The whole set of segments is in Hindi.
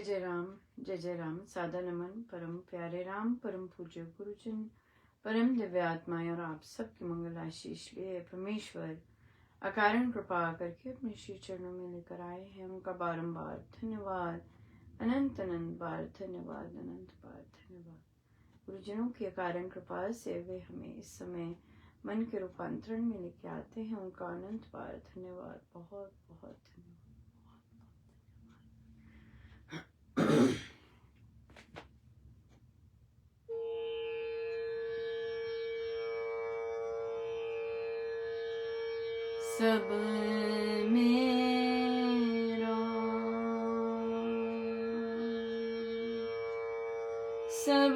जय जय राम। सादा नमन परम प्यारे राम, परम पूज्य गुरुजन, परम दिव्य आत्माएं और आप सबकी मंगल आशीष लिए परमेश्वर अकारण कृपा करके अपने श्री चरणों में लेकर आए हैं। उनका बारंबार धन्यवाद, अनंत अनंत बार धन्यवाद, अनंत बार धन्यवाद। गुरुजनों की अकारण कृपा से वे हमें इस समय मन के रूपांतरण में लेके आते हैं। उनका अनंत बार धन्यवाद, बहुत बहुत धन्यवाद। सब मेरा, सब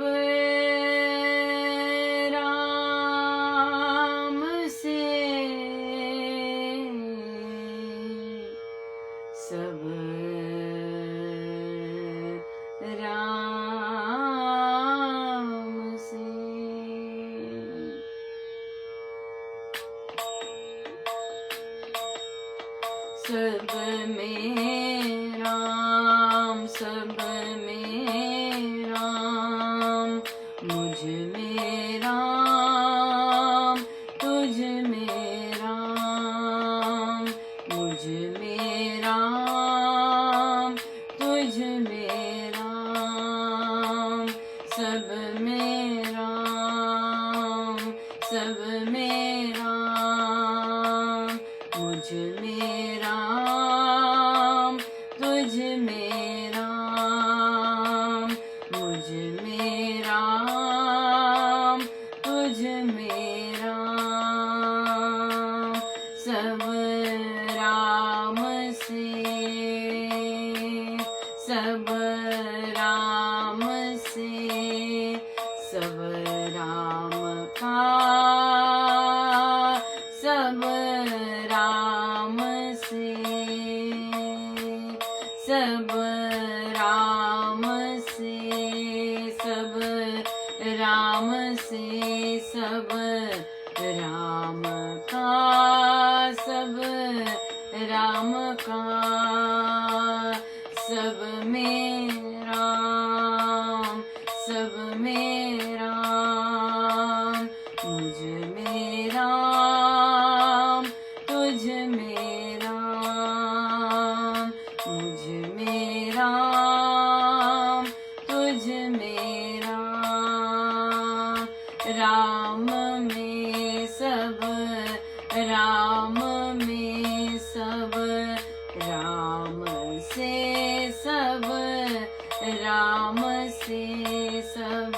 राम से, सब राम से। सब में राम, सब में राम, मुझ में राम, तुझ में राम, मुझ में राम, तुझ में राम। सब में राम, सब में राम, मुझ में राम, तुझ में राम, मुझ में राम, तुझ में राम। सब राम से, सब राम से, सब राम का, सब राम से, सब राम से, सब राम से, सब राम का, सब राम का। सब में राम, सब में राम, मुझ में राम, तुझ में राम, मुझ में राम, तुझ में राम। राम में सब, राम में सब, राम से सब, राम से सब,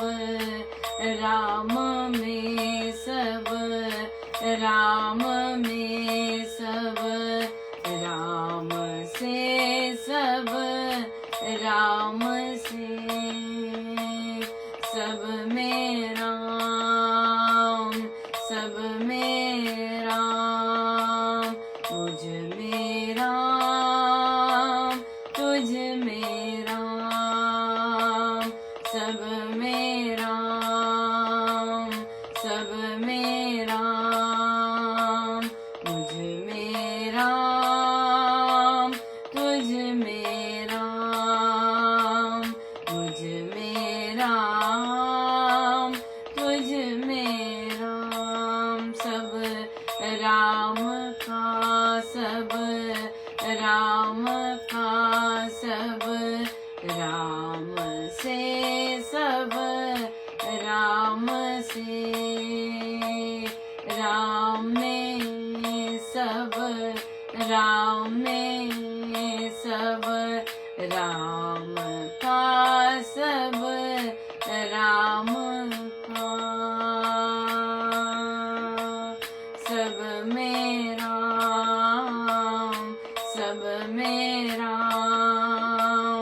राम में सब, राम में सब, राम से सब, राम से। सब में राम, सब में राम, मुझ में राम, तुझ में राम। सब में राम, सब में राम, मुझ में राम, तुझ में राम, मुझ में राम, तुझ में राम। सब राम का, सब राम का, सब राम से, सब राम से। राम में सब, राम में सब, राम का, सब राम का। सब में राम, सब में राम,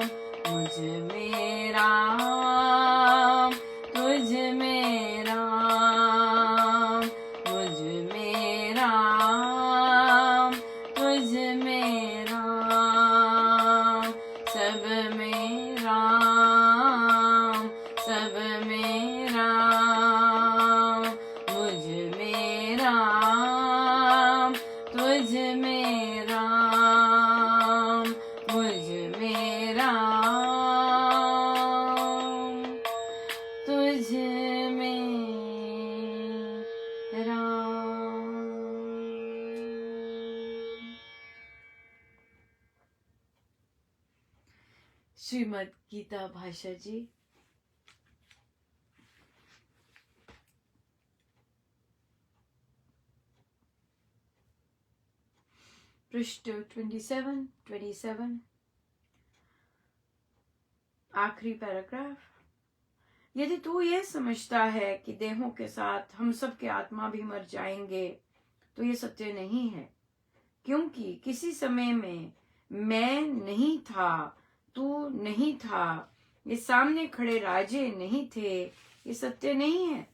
मुझ में राम, तुझ में राम, मुझ में राम, तुझ में राम। सब में राम, सब में राम, मुझ में राम, तुझ में राम, मुझ में राम, श्रीमद् गीता भाषा जी। पृष्ठ 27 आखिरी पैराग्राफ। यदि तू ये समझता है कि देहों के साथ हम सब के आत्मा भी मर जाएंगे तो ये सत्य नहीं है, क्योंकि किसी समय में मैं नहीं था, तू नहीं था, ये सामने खड़े राजे नहीं थे, ये सत्य नहीं है।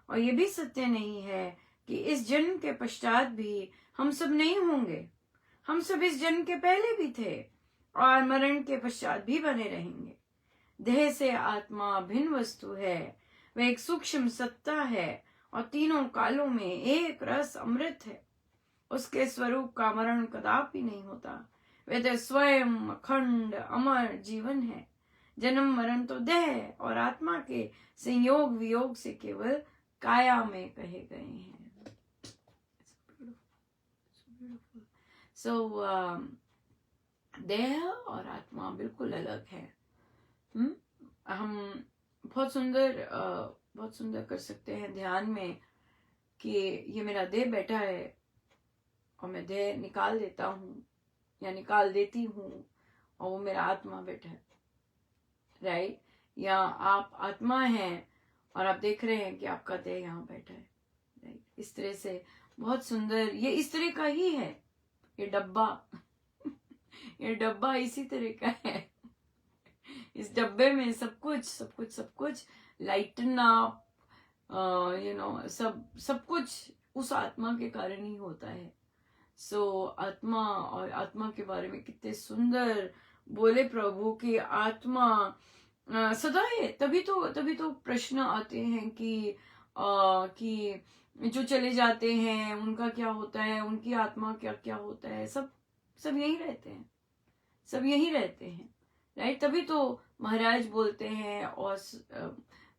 और ये भी सत्य नहीं है कि इस जन्म के पश्चात भी हम सब नहीं होंगे। हम सब इस जन्म के पहले भी थे और मरण के पश्चात भी बने रहेंगे। देह से आत्मा भिन्न वस्तु है, वह एक सूक्ष्म सत्ता है और तीनों कालों में एक रस अमृत है। उसके स्वरूप का मरण कदापि नहीं होता। वह तो स्वयं अखंड अमर जीवन है। जन्म मरण तो देह और आत्मा के संयोग वियोग से केवल काया में कहे गए हैं। देह और आत्मा बिल्कुल अलग है। हम बहुत सुंदर कर सकते हैं ध्यान में कि ये मेरा देह बैठा है और मैं देह निकाल देता हूँ या निकाल देती हूँ और वो मेरा आत्मा बैठा है, राइट। या आप आत्मा हैं और आप देख रहे हैं कि आपका देह यहाँ बैठा है, राइट। इस तरह से बहुत सुंदर, ये इस तरह का ही है ये डब्बा ये डब्बा इसी तरह का है। इस डब्बे में सब कुछ लाइटन अप, सब कुछ उस आत्मा के कारण ही होता है। आत्मा और आत्मा के बारे में कितने सुंदर बोले प्रभु कि आत्मा सदा है। तभी तो प्रश्न आते हैं कि जो चले जाते हैं उनका क्या होता है, उनकी आत्मा क्या होता है। सब यही रहते हैं, राइट। तभी तो महाराज बोलते हैं और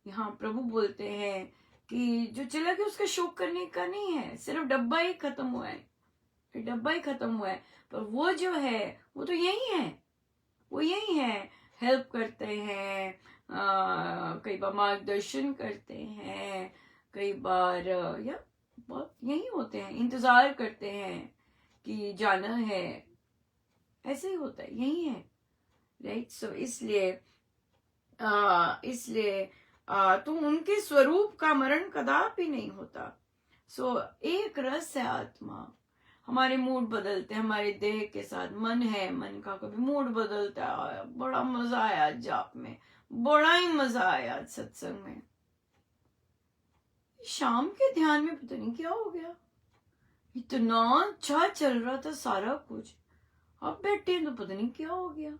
यहाँ प्रभु बोलते हैं कि जो चला गया उसका शोक करने का नहीं है, सिर्फ डब्बा ही खत्म हुआ है, पर वो जो है वो तो यही है, हेल्प करते हैं, कई बार मार्गदर्शन करते हैं, कई बार या बहुत यही होते हैं, इंतजार करते हैं कि जाना है, ऐसे ही होता है, यही है, राइट। इसलिए तो उनके स्वरूप का मरण कदापि नहीं होता। एक रस है आत्मा। हमारे मूड बदलते हैं, हमारे देह के साथ मन है, मन का कभी मूड बदलता है। बड़ा मजा आया जाप में, बड़ा ही मजा आया सत्संग में। शाम के ध्यान में पता नहीं क्या हो गया, इतना अच्छा चल रहा था सारा कुछ, अब बैठे तो पता नहीं क्या हो गया।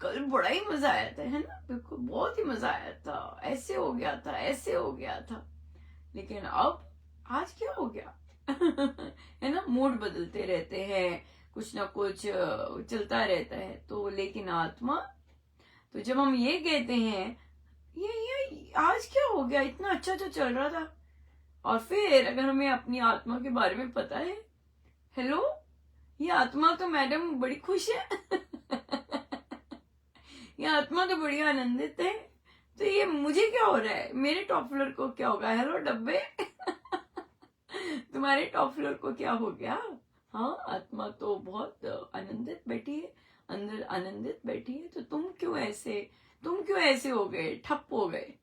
कल बड़ा ही मजा आया था, है ना, बिल्कुल बहुत ही मजा आया था, ऐसे हो गया था, लेकिन अब आज क्या हो गया। है ना, मूड बदलते रहते हैं, कुछ ना कुछ चलता रहता है। तो लेकिन आत्मा, तो जब हम ये कहते हैं ये आज क्या हो गया, इतना अच्छा तो चल रहा था, और फिर अगर हमें अपनी आत्मा के बारे में पता है, हेलो ये आत्मा तो मैडम बड़ी खुश है ये आत्मा तो बड़ी आनंदित है, तो ये मुझे क्या हो रहा है, मेरे टॉप फ्लोर को क्या होगा, हेलो डब्बे तुम्हारे टॉप फ्लोर को क्या हो गया। हाँ, आत्मा तो बहुत आनंदित बैठी है, अंदर आनंदित बैठी है, तो तुम क्यों ऐसे हो गए, ठप हो गए।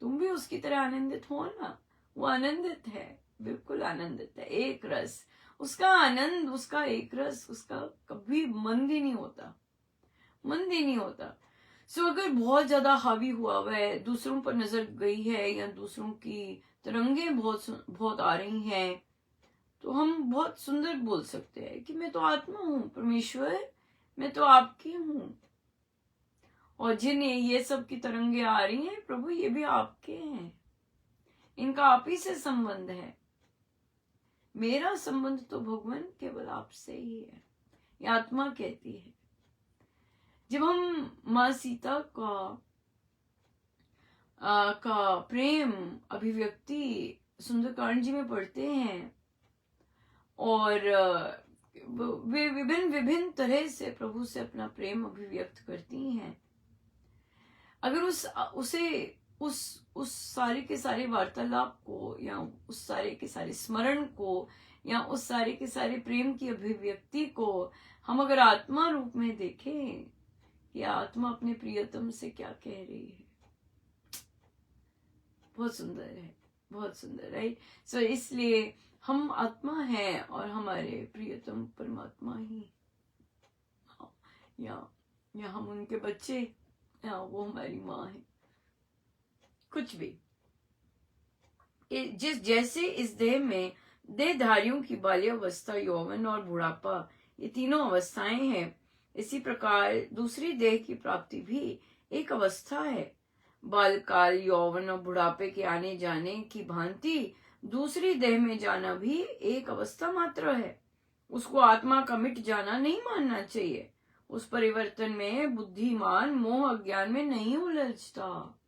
तुम भी उसकी तरह आनंदित हो ना, वो आनंदित है, बिल्कुल आनंदित है, एक रस, उसका आनंद, उसका एक रस, उसका कभी मंद ही नहीं होता। अगर बहुत ज्यादा हावी हुआ है, दूसरों पर नजर गई है या दूसरों की तरंगे बहुत आ रही हैं, तो हम बहुत सुंदर बोल सकते हैं कि मैं तो आत्मा हूं, परमेश्वर मैं तो आपकी हूं, और जिन्हें ये सब की तरंगे आ रही हैं, प्रभु ये भी आपके हैं, इनका आप ही से संबंध है, मेरा संबंध तो भगवान केवल आपसे ही है, ये आत्मा कहती है। जब हम माँ सीता का प्रेम अभिव्यक्ति सुंदरकांड जी में पढ़ते हैं, और वे विभिन्न विभिन्न तरह से प्रभु से अपना प्रेम अभिव्यक्त करती हैं। अगर उस सारे के सारे वार्तालाप को या उस सारे के सारे स्मरण को या उस सारे के सारे प्रेम की अभिव्यक्ति को हम अगर आत्मा रूप में देखें कि आत्मा अपने प्रियतम से क्या कह रही है, बहुत सुंदर है, बहुत सुंदर, राइट। सो इसलिए हम आत्मा हैं और हमारे प्रियतम परमात्मा ही, या हम उनके बच्चे, या वो हमारी माँ है, कुछ भी। जैसे इस देह में देहधारियों की बाल्यावस्था, यौवन और बुढ़ापा ये तीनों अवस्थाएं हैं, इसी प्रकार दूसरी देह की प्राप्ति भी एक अवस्था है। बालकाल, यौवन और बुढ़ापे के आने जाने की भांति दूसरी देह में जाना भी एक अवस्था मात्र है। उसको आत्मा का मिट जाना नहीं मानना चाहिए। उस परिवर्तन में बुद्धिमान मोह अज्ञान में नहीं उलझता।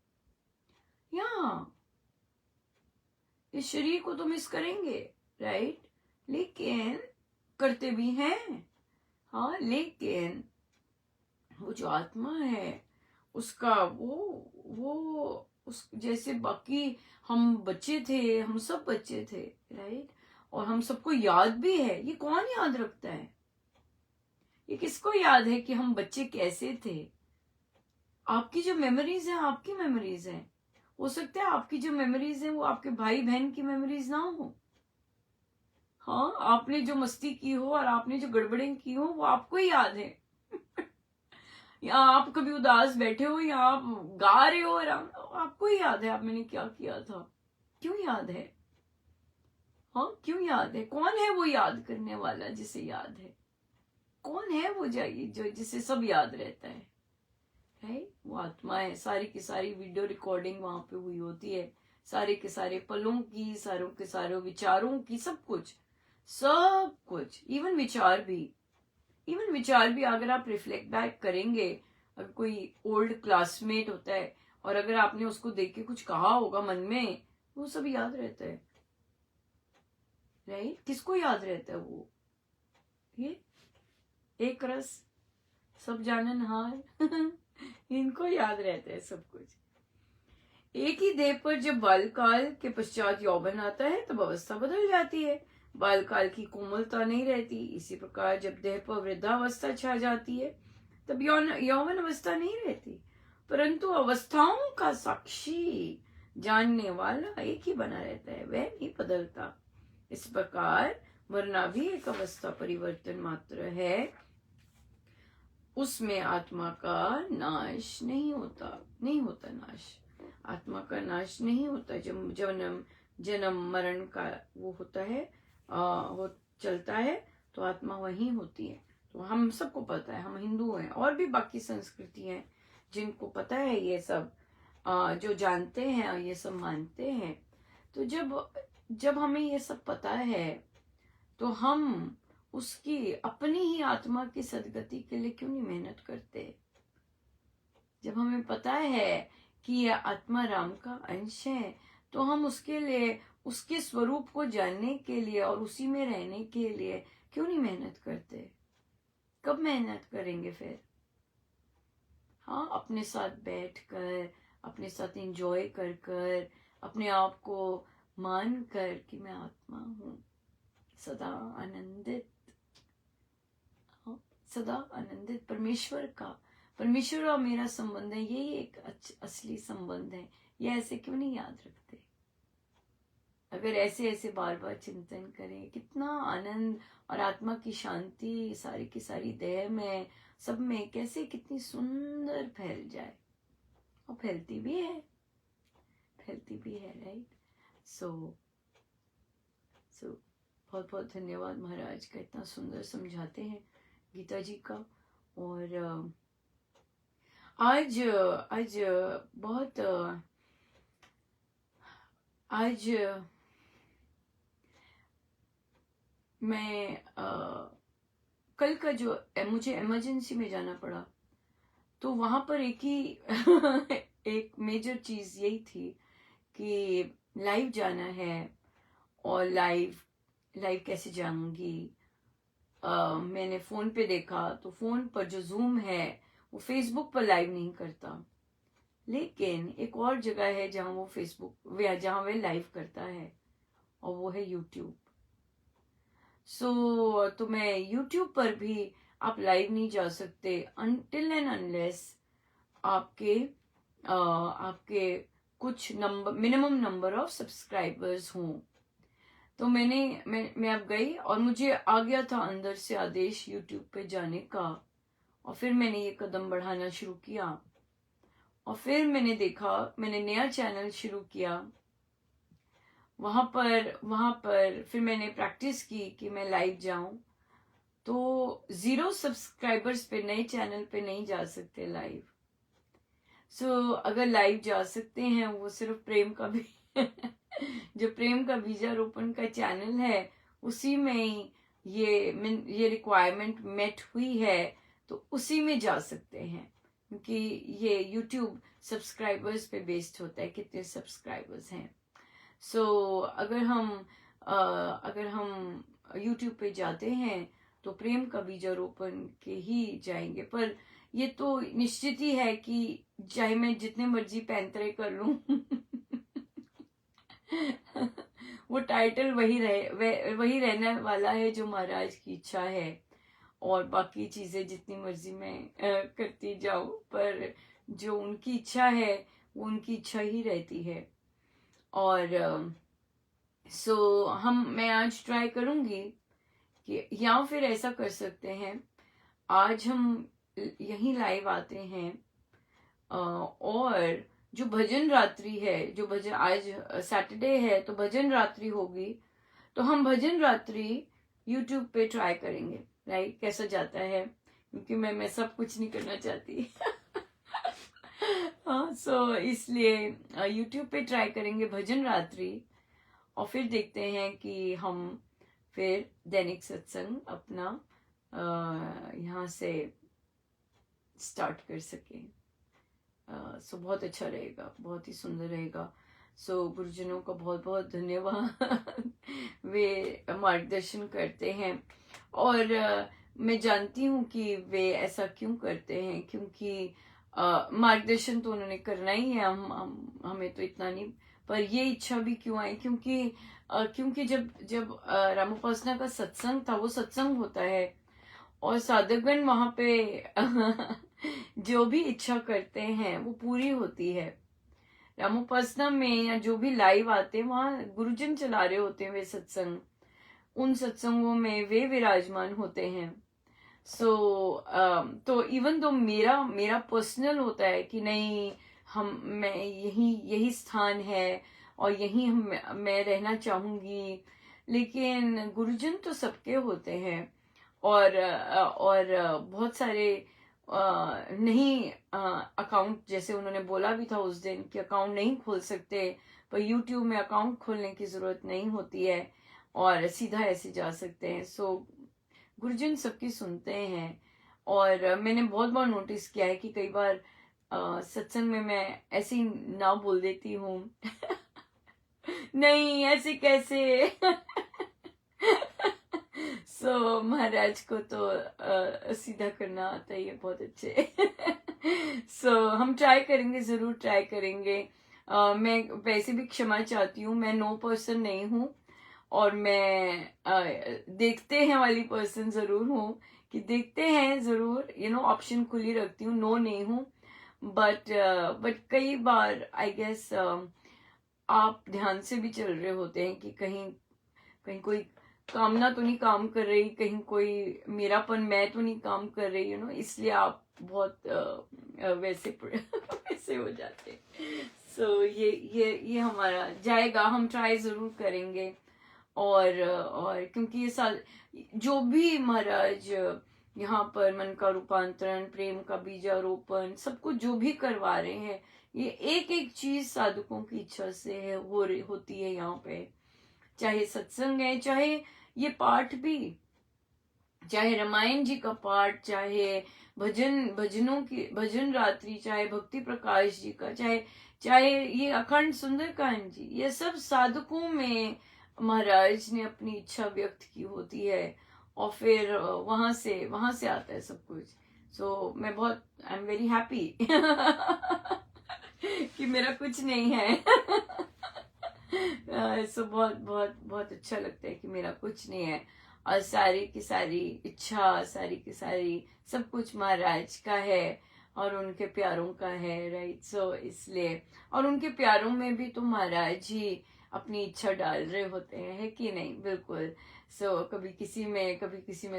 इस शरीर को तो मिस करेंगे, राइट, लेकिन करते भी हैं, हाँ, लेकिन वो जो आत्मा है उसका वो उस जैसे बाकी हम बच्चे थे, हम सब बच्चे थे, राइट, और हम सबको याद भी है। ये कौन याद रखता है? ये किसको याद है कि हम बच्चे कैसे थे? आपकी जो मेमोरीज है आपकी मेमोरीज है। हो सकता है आपकी जो मेमोरीज है वो आपके भाई बहन की मेमोरीज ना हो। हाँ, आपने जो मस्ती की हो और आपने जो गड़बड़ें की हो वो आपको ही याद है। या आप कभी उदास बैठे हो या आप गा रहे हो और आपको ही याद है मैंने क्या किया था। क्यों याद है? हाँ, क्यों याद है? कौन है वो याद करने वाला जिसे याद है? कौन है वो जो जिसे सब याद रहता है? वो आत्मा है। सारी की सारी वीडियो रिकॉर्डिंग वहां पे हुई होती है, सारे के सारे पलों की, सारों के सारे विचारों की, सब कुछ, इवन विचार भी अगर आप रिफ्लेक्ट बैक करेंगे, अगर कोई ओल्ड क्लासमेट होता है और अगर आपने उसको देख के कुछ कहा होगा मन में, वो सब याद रहता है, राइट। किसको याद रहता है वो? ये एक रस सब जाननहार इनको याद रहता है सब कुछ। एक ही देह पर जब बालकाल के पश्चात यौवन आता है तब अवस्था बदल जाती है। बालकाल की कोमलता नहीं रहती। इसी प्रकार जब देह पर वृद्धावस्था छा जाती है तब यौवन अवस्था नहीं रहती, परंतु अवस्थाओं का साक्षी जानने वाला एक ही बना रहता है, वह नहीं बदलता। इस प्रकार मरना भी एक अवस्था परिवर्तन मात्र है, उसमें आत्मा का नाश नहीं होता नाश। आत्मा का नाश नहीं होता। जब जन्म मरण का वो होता है, वो चलता है, तो आत्मा वहीं होती है। तो हम सबको पता है, हम हिंदू हैं और भी बाकी संस्कृति हैं जिनको पता है ये सब, जो जानते हैं और ये सब मानते हैं। तो जब हमें ये सब पता है तो हम उसकी अपनी ही आत्मा की सदगति के लिए क्यों नहीं मेहनत करते? जब हमें पता है कि यह आत्मा राम का अंश है तो हम उसके लिए, उसके स्वरूप को जानने के लिए और उसी में रहने के लिए क्यों नहीं मेहनत करते? कब मेहनत करेंगे फिर? हाँ, अपने साथ बैठकर, अपने साथ एंजॉय कर अपने आप को मान कर कि मैं आत्मा हूं, सदा आनंदित परमेश्वर और मेरा संबंध है, यही एक असली संबंध है। ये ऐसे क्यों नहीं याद रखते? अगर ऐसे बार बार चिंतन करें, कितना आनंद और आत्मा की शांति सारी की सारी देह में, सब में कैसे कितनी सुंदर फैल जाए, और फैलती भी है, राइट। सो बहुत बहुत धन्यवाद महाराज का, इतना सुंदर समझाते हैं गीता जी का। और आज बहुत आज मैं कल का जो मुझे इमरजेंसी में जाना पड़ा, तो वहां पर एक मेजर चीज यही थी कि लाइव जाना है, और लाइव कैसे जाऊंगी, मैंने फोन पे देखा तो फोन पर जो जूम है वो फेसबुक पर लाइव नहीं करता, लेकिन एक और जगह है जहां वो फेसबुक या जहां वे लाइव करता है, और वो है यूट्यूब। तो मैं यूट्यूब पर भी आप लाइव नहीं जा सकते अनटिल एंड अनलेस आपके कुछ number, minimum number of subscribers हों। तो मैं अब गई और मुझे आ गया था अंदर से आदेश यूट्यूब पे जाने का, और फिर मैंने ये कदम बढ़ाना शुरू किया, और फिर मैंने देखा, मैंने नया चैनल शुरू किया। वहां पर फिर मैंने प्रैक्टिस की कि मैं लाइव जाऊं। तो 0 सब्सक्राइबर्स पे नए चैनल पे नहीं जा सकते लाइव। अगर लाइव जा सकते हैं वो सिर्फ प्रेम का भी जो प्रेम का बीजारोपण का चैनल है उसी में ही ये रिक्वायरमेंट मेट हुई है, तो उसी में जा सकते हैं, क्योंकि ये YouTube सब्सक्राइबर्स पे बेस्ड होता है, कितने सब्सक्राइबर्स हैं। अगर हम YouTube पे जाते हैं तो प्रेम का बीजारोपण के ही जाएंगे, पर ये तो निश्चित ही है कि चाहे मैं जितने मर्जी पैंतरे कर लूं वो टाइटल वही रहने वाला है जो महाराज की इच्छा है, और बाकी चीजें जितनी मर्जी मैं करती जाऊं, पर जो उनकी इच्छा है वो उनकी इच्छा ही रहती है। और मैं आज ट्राई करूंगी कि, या फिर ऐसा कर सकते हैं, आज हम यहीं लाइव आते हैं, और जो भजन रात्रि है, जो भजन आज सैटरडे है तो भजन रात्रि होगी, तो हम भजन रात्रि यूट्यूब पे ट्राई करेंगे, राइट? कैसा जाता है, क्योंकि मैं सब कुछ नहीं करना चाहती हाँ, इसलिए यूट्यूब पे ट्राई करेंगे भजन रात्रि, और फिर देखते हैं कि हम फिर दैनिक सत्संग अपना यहाँ से स्टार्ट कर सकें। बहुत अच्छा रहेगा, बहुत ही सुंदर रहेगा। गुरुजनों का बहुत बहुत धन्यवाद वे मार्गदर्शन करते हैं, और मैं जानती हूँ कि वे ऐसा क्यों करते हैं, क्योंकि मार्गदर्शन तो उन्होंने करना ही है, हमें तो इतना नहीं, पर ये इच्छा भी क्यों आई, क्योंकि जब रामोपासना का सत्संग था, वो सत्संग होता है और साधकगण वहां पे जो भी इच्छा करते हैं वो पूरी होती है। रामोपासना में या जो भी लाइव आते हैं वहां गुरुजन चला रहे होते हैं वे सत्संग, उन सत्संगों में वे विराजमान होते हैं। तो इवन तो मेरा पर्सनल होता है कि नहीं, मैं यही स्थान है और यही मैं रहना चाहूंगी, लेकिन गुरुजन तो सबके होते हैं, और बहुत सारे नहीं अकाउंट, जैसे उन्होंने बोला भी था उस दिन कि अकाउंट नहीं खोल सकते, पर यूट्यूब में अकाउंट खोलने की जरूरत नहीं होती है और सीधा ऐसे जा सकते हैं। गुरुजन सबकी सुनते हैं, और मैंने बहुत बार नोटिस किया है कि कई बार सत्संग में मैं ऐसे ही ना बोल देती हूँ नहीं ऐसे कैसे महाराज को तो सीधा करना आता ही है बहुत अच्छे हम ट्राई करेंगे, जरूर ट्राई करेंगे। मैं वैसे भी क्षमा चाहती हूँ, मैं नो पर्सन नहीं हूँ, और मैं देखते हैं वाली पर्सन जरूर हूँ, कि देखते हैं जरूर, ऑप्शन खुली रखती हूँ, नो नहीं हूँ, बट कई बार आई गेस आप ध्यान से भी चल रहे होते हैं कि कहीं कोई कामना तो नहीं काम कर रही, कहीं कोई मेरापन मैं तो नहीं काम कर रही, इसलिए आप बहुत वैसे वैसे हो जाते। ये हमारा जाएगा, हम ट्राई जरूर करेंगे, और क्योंकि ये साल जो भी महाराज यहाँ पर मन का रूपांतरण, प्रेम का बीजारोपण, सब कुछ जो भी करवा रहे हैं, ये एक एक चीज साधकों की इच्छा से है, होती है यहाँ पे, चाहे सत्संग है, चाहे ये पाठ भी, चाहे रामायण जी का पाठ, चाहे भजन रात्रि, चाहे भक्ति प्रकाश जी का, चाहे ये अखंड सुंदरकांड जी, ये सब साधकों में महाराज ने अपनी इच्छा व्यक्त की होती है, और फिर वहां से आता है सब कुछ। सो मैं बहुत आई एम वेरी हैप्पी कि मेरा कुछ नहीं है सो बहुत बहुत बहुत अच्छा लगता है कि मेरा कुछ नहीं है, और सारी की सारी इच्छा, सारी की सारी सब कुछ महाराज का है और उनके प्यारों का है, राइट। सो इसलिए, और उनके प्यारों में भी तो महाराज ही अपनी इच्छा डाल रहे होते हैं, है कि नहीं? बिल्कुल। सो कभी किसी में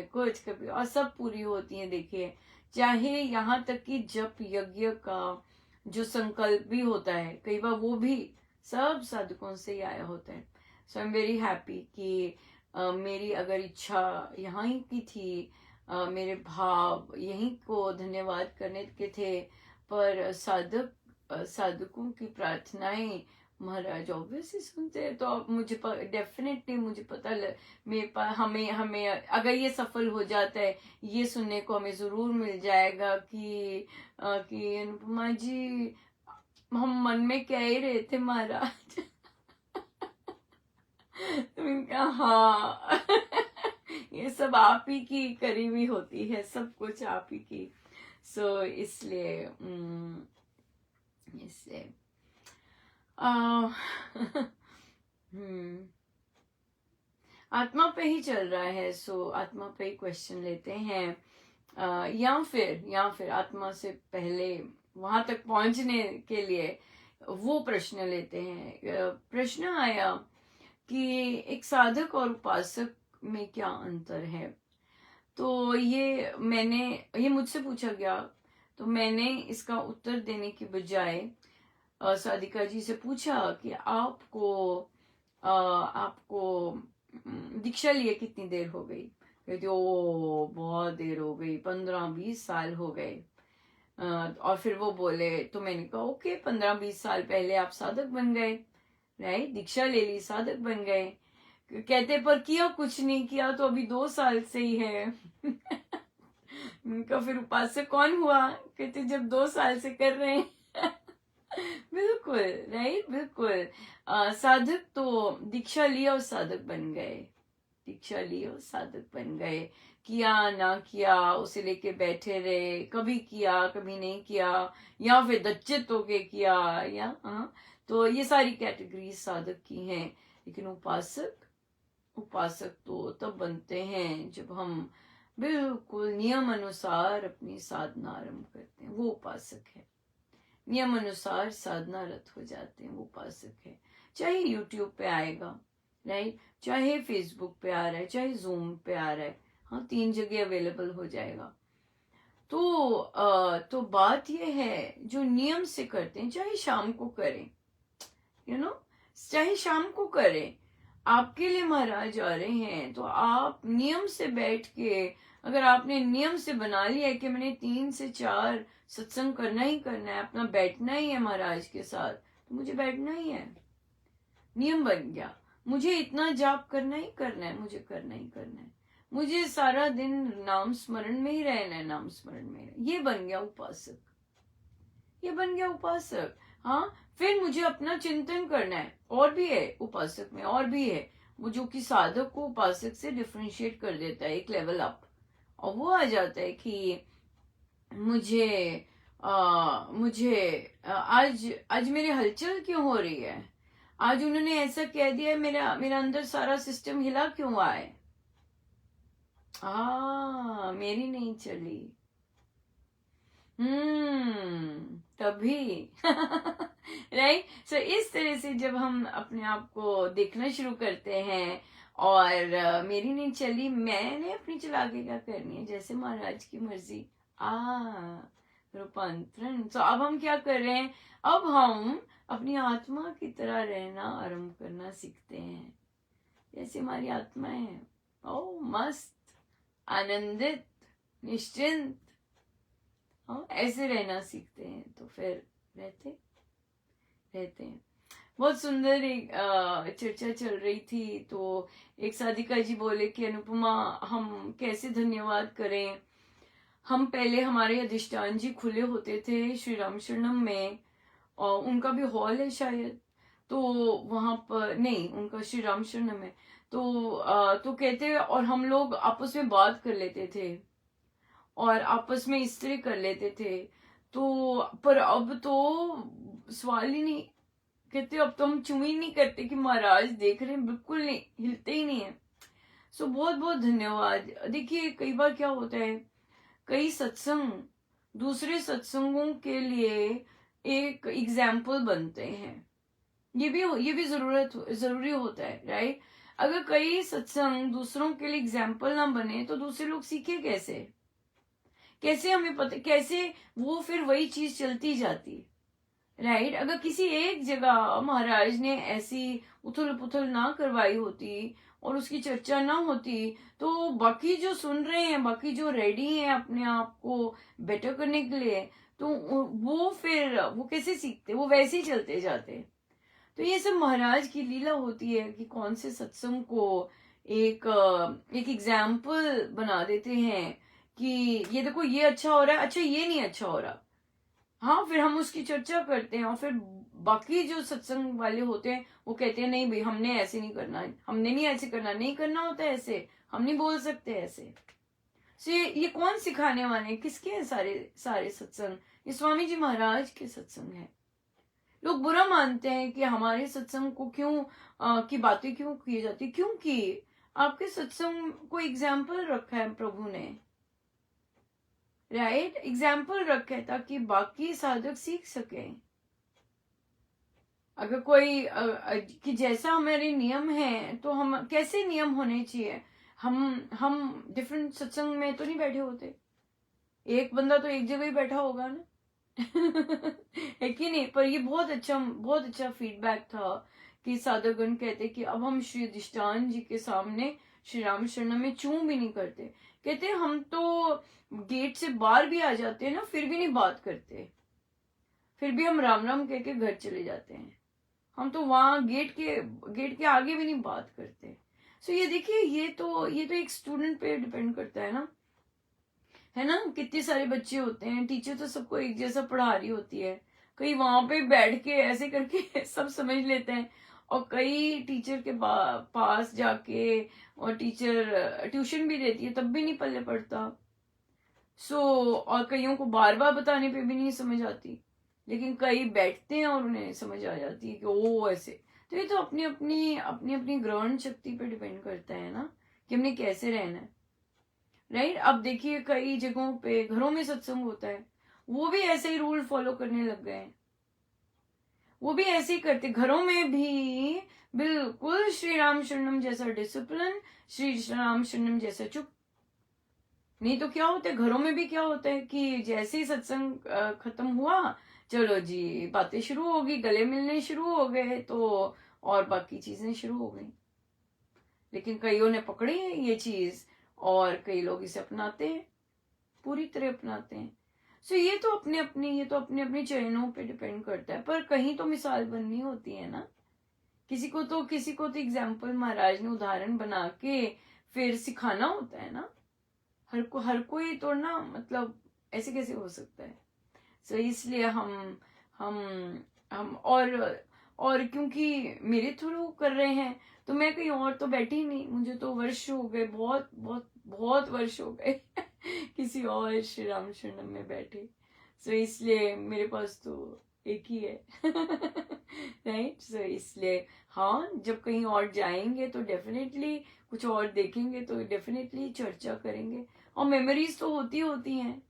कुछ, कभी और सब पूरी होती है। देखिए, चाहे यहाँ तक कि जप यज्ञ का जो संकल्प भी होता है, कई बार वो भी सब साधकों से ही आया होता है। सो आई एम वेरी हैप्पी कि मेरी अगर इच्छा यहाँ ही की थी, मेरे भाव यहीं को धन्यवाद करने के थे, पर साधकों की प्रार्थनाएं महाराज ऑब्वियसली सुनते हैं। तो अब मुझे डेफिनेटली मुझे पता मेरे पास हमें हमें अगर ये सफल हो जाता है, ये सुनने को हमें जरूर मिल जाएगा कि अनुपमा जी, हम मन में कह ही रहे थे महाराज तुमने कहा हाँ ये सब आप ही की करी हुई होती है, सब कुछ आप ही की। सो इसलिए आत्मा पे ही चल रहा है। सो आत्मा पे ही क्वेश्चन लेते हैं, या फिर आत्मा से पहले वहां तक पहुंचने के लिए वो प्रश्न लेते हैं। प्रश्न आया कि एक साधक और उपासक में क्या अंतर है। तो ये मुझसे पूछा गया, तो मैंने इसका उत्तर देने की बजाय साधिका जी से पूछा कि आपको दीक्षा लिए कितनी देर हो गई। कहती ओ बहुत देर हो गई, 15-20 साल हो गए। और फिर वो बोले, तो मैंने कहा ओके, 15-20 साल पहले आप साधक बन गए, राइट, दीक्षा ले ली, साधक बन गए। कहते पर किया कुछ नहीं, किया तो अभी 2 साल से ही है उनका फिर उपासक कौन हुआ? कहते जब 2 साल से कर रहे हैं बिल्कुल, राइट, बिल्कुल। साधक तो दीक्षा लिया और साधक बन गए, दीक्षा ली और साधक बन गए। किया ना किया उसे लेके बैठे रहे, कभी किया कभी नहीं किया, या फिर दच्चित होके किया, या तो ये सारी कैटेगरी साधक की हैं। लेकिन उपासक तो तब बनते हैं जब हम बिल्कुल नियम अनुसार अपनी साधना आरंभ करते हैं, वो उपासक है। नियम अनुसार साधना रत हो जाते हैं, वो उपासक है। चाहे यूट्यूब पे आएगा, राइट, चाहे फेसबुक पे आ रहा है, चाहे जूम पे आ रहा है, हाँ 3 जगह अवेलेबल हो जाएगा। तो बात यह है, जो नियम से करते हैं, चाहे शाम को करें, चाहे शाम को करें, आपके लिए महाराज आ रहे हैं, तो आप नियम से बैठ के, अगर आपने नियम से बना लिया है कि मैंने 3 से 4 सत्संग करना ही करना है, अपना बैठना ही है महाराज के साथ, तो मुझे बैठना ही है, नियम बन गया। मुझे इतना जाप करना ही करना है, मुझे करना ही करना है, मुझे सारा दिन नाम स्मरण में ही रहना है, नाम स्मरण में, ये बन गया उपासक, ये बन गया उपासक। हाँ, फिर मुझे अपना चिंतन करना है, और भी है उपासक में, और भी है वो जो कि साधक को उपासक से डिफरेंशिएट कर देता है, एक लेवल अप, और वो आ जाता है कि मुझे आज मेरी हलचल क्यों हो रही है, आज उन्होंने ऐसा कह दिया, मेरा अंदर सारा सिस्टम हिला क्यों हुआ है, मेरी नहीं चली, तभी राइट। सो इस तरह से जब हम अपने आप को देखना शुरू करते हैं, और मेरी नहीं चली, मैंने अपनी चला के क्या करनी है, जैसे महाराज की मर्जी, रूपांतरण। तो अब हम क्या कर रहे हैं, अब हम अपनी आत्मा की तरह रहना आरंभ करना सीखते हैं, जैसे हमारी आत्मा है, ओ मस्त, आनंदित, निश्चिंत, ऐसे रहना सीखते हैं, तो फिर रहते हैं। बहुत सुंदर एक चर्चा चल रही थी, तो एक साधिका जी बोले कि अनुपमा, हम कैसे धन्यवाद करें, हम पहले हमारे अधिष्ठान जी खुले होते थे श्री राम शरणम में, और उनका भी हॉल है शायद, तो वहां पर नहीं, उनका श्री राम शरणम है, तो कहते और हम लोग आपस में बात कर लेते थे और आपस में इस्त्री कर लेते थे। तो पर अब तो सवाल ही नहीं, कहते अब तो हम चुम ही नहीं करते कि महाराज देख रहे हैं, बिल्कुल नहीं, हिलते ही नहीं है। सो बहुत बहुत धन्यवाद। देखिए कई बार क्या होता है, कई सत्संग दूसरे सत्संगों के लिए एक एग्जाम्पल बनते हैं। ये भी जरूरी होता है, राइट। अगर कई सत्संग दूसरों के लिए एग्जाम्पल ना बने तो दूसरे लोग सीखे कैसे? कैसे हमें पता, कैसे वो फिर वही चीज चलती जाती, राइट। अगर किसी एक जगह महाराज ने ऐसी उथल पुथल ना करवाई होती और उसकी चर्चा ना होती, तो बाकी जो सुन रहे हैं, बाकी जो रेडी हैं अपने आप को बेटर करने के लिए, तो वो फिर वो कैसे सीखते, वो वैसे ही चलते जाते। तो ये सब महाराज की लीला होती है कि कौन से सत्संग को एक एक एग्जाम्पल बना देते हैं कि ये देखो ये अच्छा हो रहा है, अच्छा ये नहीं अच्छा हो रहा। हाँ, फिर हम उसकी चर्चा करते हैं और फिर बाकी जो सत्संग वाले होते हैं वो कहते हैं नहीं भाई हमने ऐसे नहीं करना, हमने नहीं ऐसे करना, नहीं करना होता है ऐसे, हम नहीं बोल सकते ऐसे। सो ये कौन सिखाने वाले हैं, किसके हैं सारे सारे सत्संग? ये स्वामी जी महाराज के सत्संग है। लोग बुरा मानते हैं कि हमारे सत्संग को क्यों की बातें क्यों की जाती, क्योंकि आपके सत्संग को एग्जाम्पल रखा है प्रभु ने, राइट। एग्जाम्पल रखा है ताकि बाकी साधक सीख सके। अगर कोई कि जैसा हमारे नियम है तो हम कैसे नियम होने चाहिए, हम डिफरेंट सत्संग में तो नहीं बैठे होते, एक बंदा तो एक जगह ही बैठा होगा ना। है कि नहीं? पर ये बहुत अच्छा फीडबैक था कि साधकगण कहते कि अब हम श्री अधिष्ठान जी के सामने श्री राम शरण में चूं भी नहीं करते। कहते हम तो गेट से बाहर भी आ जाते हैं ना, फिर भी नहीं बात करते, फिर भी हम राम राम कह के घर चले जाते हैं। हम तो वहां गेट के आगे भी नहीं बात करते। सो ये देखिए, ये तो एक स्टूडेंट पे डिपेंड करता है ना, है ना। कितने सारे बच्चे होते हैं, टीचर तो सबको एक जैसा पढ़ा रही होती है, कई वहां पे बैठ के ऐसे करके सब समझ लेते हैं, और कई टीचर के पास जाके, और टीचर ट्यूशन भी देती है तब भी नहीं पल्ले पड़ता। और कईयों को बार बार बताने पे भी नहीं समझ आती, लेकिन कई बैठते हैं और उन्हें समझ आ जाती है कि ओ ऐसे। तो ये तो अपनी ग्रहण शक्ति पे डिपेंड करता है ना, कि हमने कैसे रहना है, राइट। अब देखिए कई जगहों पे घरों में सत्संग होता है, वो भी ऐसे ही रूल फॉलो करने लग गए हैं, वो भी ऐसे ही करते घरों में भी, बिल्कुल श्री राम शरणम जैसा डिसिप्लिन, श्री राम शरणम जैसा चुप। नहीं तो क्या होता है घरों में भी, क्या होता है कि जैसे ही सत्संग खत्म हुआ, चलो जी बातें शुरू होगी, गले मिलने शुरू हो गए, तो और बाकी चीजें शुरू हो गई। लेकिन कईयों ने पकड़ी है ये चीज, और कई लोग इसे अपनाते हैं, पूरी तरह अपनाते हैं। सो ये तो अपने अपने चरणों पे डिपेंड करता है, पर कहीं तो मिसाल बननी होती है ना। किसी को तो एग्जाम्पल महाराज ने उदाहरण बना के फिर सिखाना होता है ना। हर कोई तो ना, मतलब ऐसे कैसे हो सकता है। सो इसलिए हम और क्योंकि मेरे थ्रू कर रहे हैं, तो मैं कहीं और तो बैठी नहीं, मुझे तो वर्ष हो गए, बहुत बहुत बहुत वर्ष हो गए किसी और श्री राम शरणम में बैठे। सो इसलिए मेरे पास तो एक ही है राइट। सो इसलिए हाँ, जब कहीं और जाएंगे तो डेफिनेटली कुछ और देखेंगे तो डेफिनेटली चर्चा करेंगे, और मेमोरीज तो होती हैं,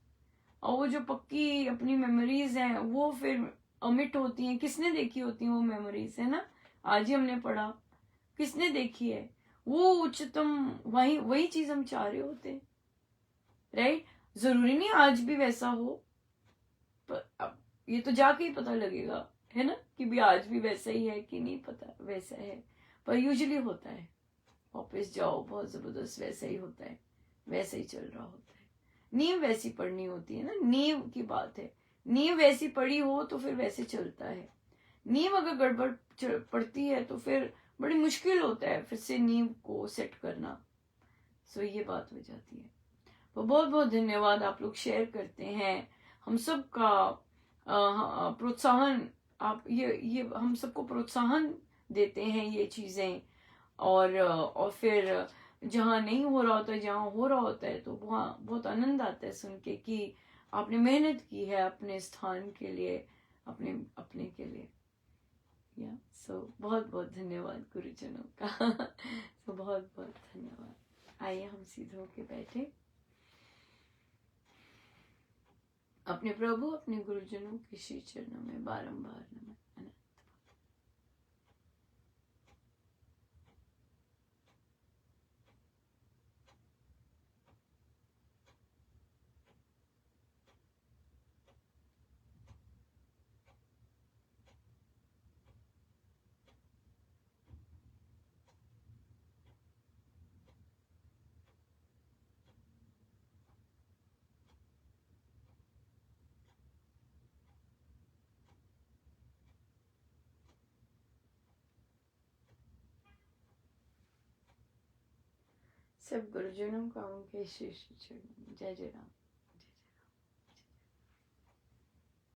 और वो जो पक्की अपनी मेमोरीज हैं वो फिर अमिट होती हैं। किसने देखी होती हैं वो मेमोरीज, है ना। आज ही हमने पढ़ा, किसने देखी है वो उच्चतम, वही चीज हम चाह रहे होते हैं, राइट। जरूरी नहीं आज भी वैसा हो, पर अब ये तो जाके ही पता लगेगा, है ना, कि भी आज भी वैसा ही है कि नहीं पता वैसा है। पर यूजुअली होता है, वापस जाओ बहुत जबरदस्त वैसा ही होता है, वैसा ही चल रहा होता है। नींव वैसी पढ़नी होती है ना, नींव की बात है, नींव वैसी पड़ी हो तो फिर वैसे चलता है। नींव अगर गड़बड़ पड़ती है तो फिर बड़ी मुश्किल होता है फिर से नींव को सेट करना। सो ये बात हो जाती है। तो बहुत बहुत धन्यवाद, आप लोग शेयर करते हैं, हम सबका प्रोत्साहन, आप ये हम सबको प्रोत्साहन देते हैं ये चीजें, और फिर जहाँ नहीं हो रहा होता है, जहाँ हो रहा होता है, तो वहाँ बहुत आनंद आता है सुन के कि आपने मेहनत की है अपने स्थान के लिए, अपने अपने के लिए। या बहुत बहुत धन्यवाद गुरुजनों का। बहुत बहुत धन्यवाद। आइए हम सीधे होके बैठे, अपने प्रभु अपने गुरुजनों के श्री चरणों में बारंबार नमन। सब गुरुजनों का उनके श्री श्री चरणों में जय जय राम।